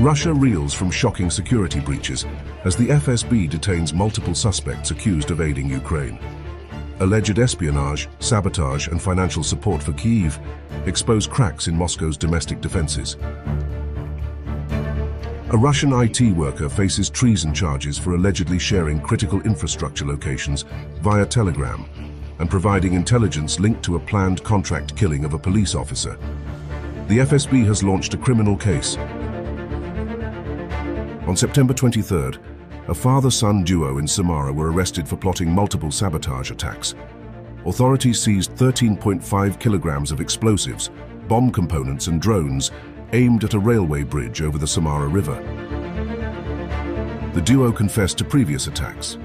Russia reels from shocking security breaches as the FSB detains multiple suspects accused of aiding Ukraine. Alleged espionage, sabotage, and financial support for Kyiv expose cracks in Moscow's domestic defenses. A Russian IT worker faces treason charges for allegedly sharing critical infrastructure locations via Telegram and providing intelligence linked to a planned contract killing of a police officer. The FSB has launched a criminal case. On September 23rd, a father-son duo in Samara were arrested for plotting multiple sabotage attacks. Authorities seized 13.5 kilograms of explosives, bomb components and drones aimed at a railway bridge over the Samara River. The duo confessed to previous attacks,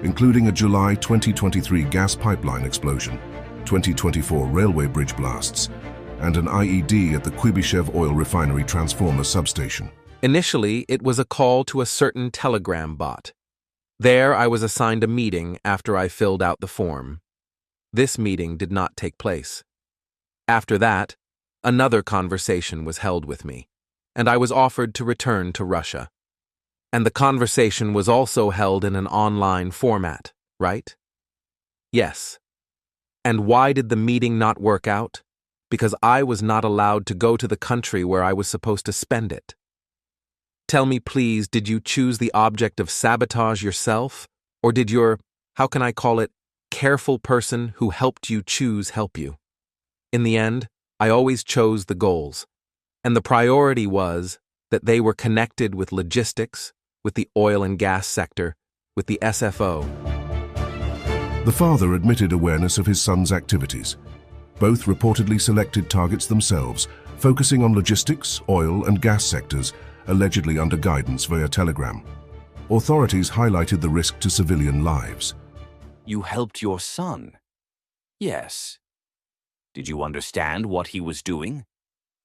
including a July 2023 gas pipeline explosion, 2024 railway bridge blasts, and an IED at the Kuibyshev oil refinery transformer substation. Initially, it was a call to a certain Telegram bot. There, I was assigned a meeting after I filled out the form. This meeting did not take place. After that, another conversation was held with me, and I was offered to return to Russia. And the conversation was also held in an online format, right? Yes. And why did the meeting not work out? Because I was not allowed to go to the country where I was supposed to spend it. Tell me, please, did you choose the object of sabotage yourself? Or did your, how can I call it, careful person who helped you choose help you? In the end, I always chose the goals. And the priority was that they were connected with logistics, with the oil and gas sector, with the SFO. The father admitted awareness of his son's activities. Both reportedly selected targets themselves, focusing on logistics, oil and gas sectors, allegedly under guidance via Telegram. Authorities highlighted the risk to civilian lives. You helped your son? Yes. Did you understand what he was doing?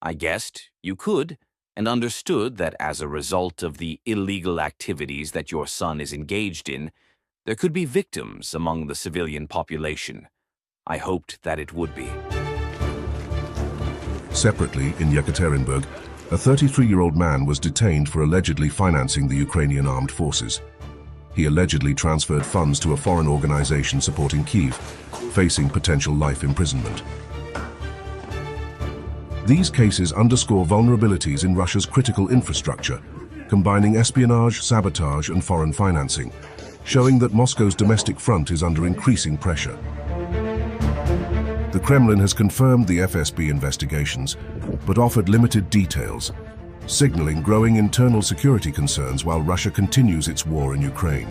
I guessed you could, and understood that as a result of the illegal activities that your son is engaged in, there could be victims among the civilian population. I hoped that it would be. Separately, in Yekaterinburg, a 33-year-old man was detained for allegedly financing the Ukrainian armed forces. He allegedly transferred funds to a foreign organization supporting Kyiv, facing potential life imprisonment. These cases underscore vulnerabilities in Russia's critical infrastructure, combining espionage, sabotage, and foreign financing, showing that Moscow's domestic front is under increasing pressure. The Kremlin has confirmed the FSB investigations, but offered limited details, signaling growing internal security concerns while Russia continues its war in Ukraine.